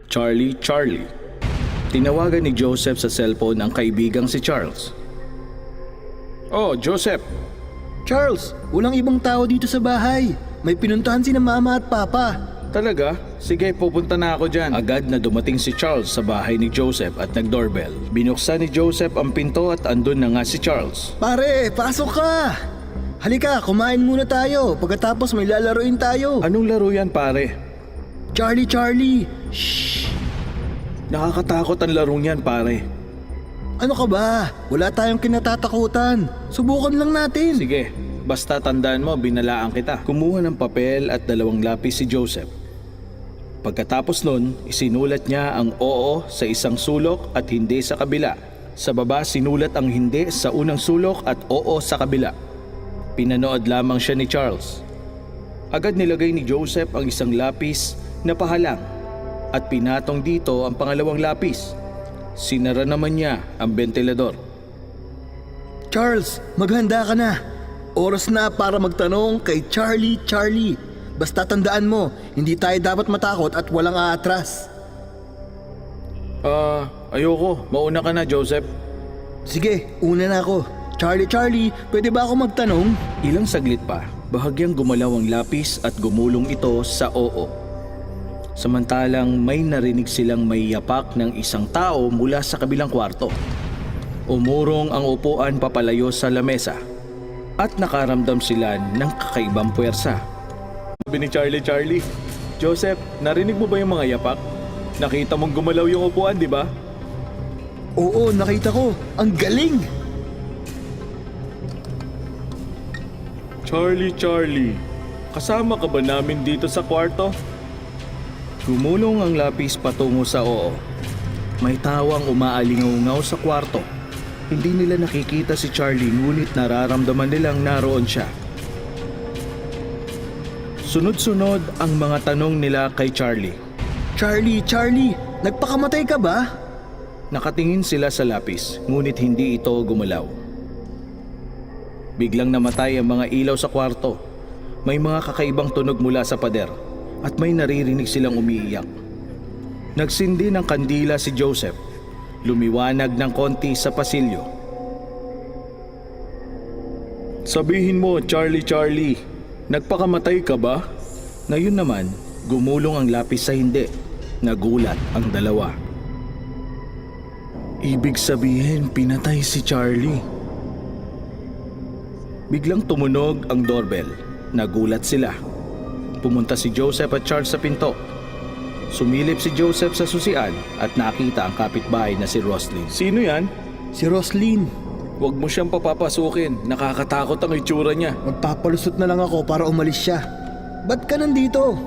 Charlie. Tinawagan ni Joseph sa cellphone ang kaibigang si Charles. Oh, Joseph. Charles, walang ibang tao dito sa bahay. May pinuntahan si na mama at papa. Talaga? Sige, pupunta na ako dyan. Agad na dumating si Charles sa bahay ni Joseph at nag-doorbell. Binuksan ni Joseph ang pinto at andun na nga si Charles. Pare, pasok ka! Halika, kumain muna tayo. Pagkatapos may lalaroin tayo. Anong laro yan, pare? Charlie! Shh! Nakakatakot ang larong yan, pare. Ano ka ba? Wala tayong kinatatakutan. Subukan lang natin. Sige, basta tandaan mo, binalaan kita. Kumuha ng papel at 2 lapis si Joseph. Pagkatapos nun, isinulat niya ang oo sa isang sulok at hindi sa kabila. Sa baba, sinulat ang hindi sa unang sulok at oo sa kabila. Pinanood lamang siya ni Charles. Agad nilagay ni Joseph ang isang lapis na pahalang at pinatong dito ang pangalawang lapis. Sinara naman niya ang bentilador. Charles, maghanda ka na. Oras na para magtanong kay Charlie. Basta tandaan mo, hindi tayo dapat matakot at walang aatras. Ayoko. Mauna ka na, Joseph. Sige, una na ako. Charlie, pwede ba ako magtanong? Ilang saglit pa, bahagyang gumalaw ang lapis at gumulong ito sa oo. Samantalang may narinig silang may yapak ng isang tao mula sa kabilang kwarto. Umurong ang upuan papalayo sa lamesa at nakaramdam sila ng kakaibang puwersa. Sabi ni Charlie, Joseph, narinig mo ba yung mga yapak? Nakita mong gumalaw yung upuan, di ba? Oo, nakita ko. Ang galing! Charlie, kasama ka ba namin dito sa kwarto? Gumulong ang lapis patungo sa oo. May tawang umaalingaw sa kwarto. Hindi nila nakikita si Charlie ngunit nararamdaman nilang naroon siya. Sunod-sunod ang mga tanong nila kay Charlie. Charlie, nagpakamatay ka ba? Nakatingin sila sa lapis ngunit hindi ito gumalaw. Biglang namatay ang mga ilaw sa kwarto. May mga kakaibang tunog mula sa pader at may naririnig silang umiiyak. Nagsindi ng kandila si Joseph. Lumiwanag ng konti sa pasilyo. Sabihin mo, Charlie, nagpakamatay ka ba? Ngayon naman, gumulong ang lapis sa hindi. Nagulat ang dalawa. Ibig sabihin, pinatay si Charlie. Biglang tumunog ang doorbell. Nagulat sila. Pumunta si Joseph at Charles sa pinto. Sumilip si Joseph sa susian at nakita ang kapitbahay na si Roslyn. Sino yan? Si Roslyn. Huwag mo siyang papapasukin. Nakakatakot ang itsura niya. Magpapalusot na lang ako para umalis siya. Ba't ka nandito?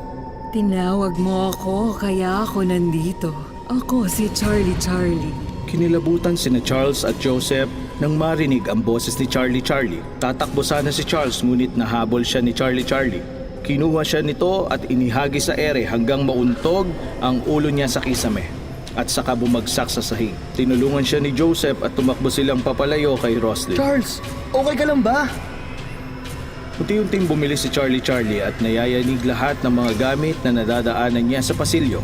Tinawag mo ako, kaya ako nandito. Ako si Charlie. Kinilabutan sina Charles at Joseph nang marinig ang boses ni Charlie. Tatakbo sana si Charles ngunit nahabol siya ni Charlie. Kinuha siya nito at inihagi sa ere hanggang mauntog ang ulo niya sa kisame at saka bumagsak sa sahig. Tinulungan siya ni Joseph at tumakbo silang papalayo kay Roslyn. Charles, okay ka lang ba? Unti-unting bumili si Charlie at nayayanig lahat ng mga gamit na nadadaanan niya sa pasilyo.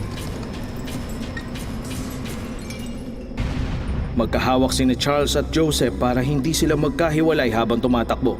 Magkahawak sina Charles at Joseph para hindi sila magkahiwalay habang tumatakbo.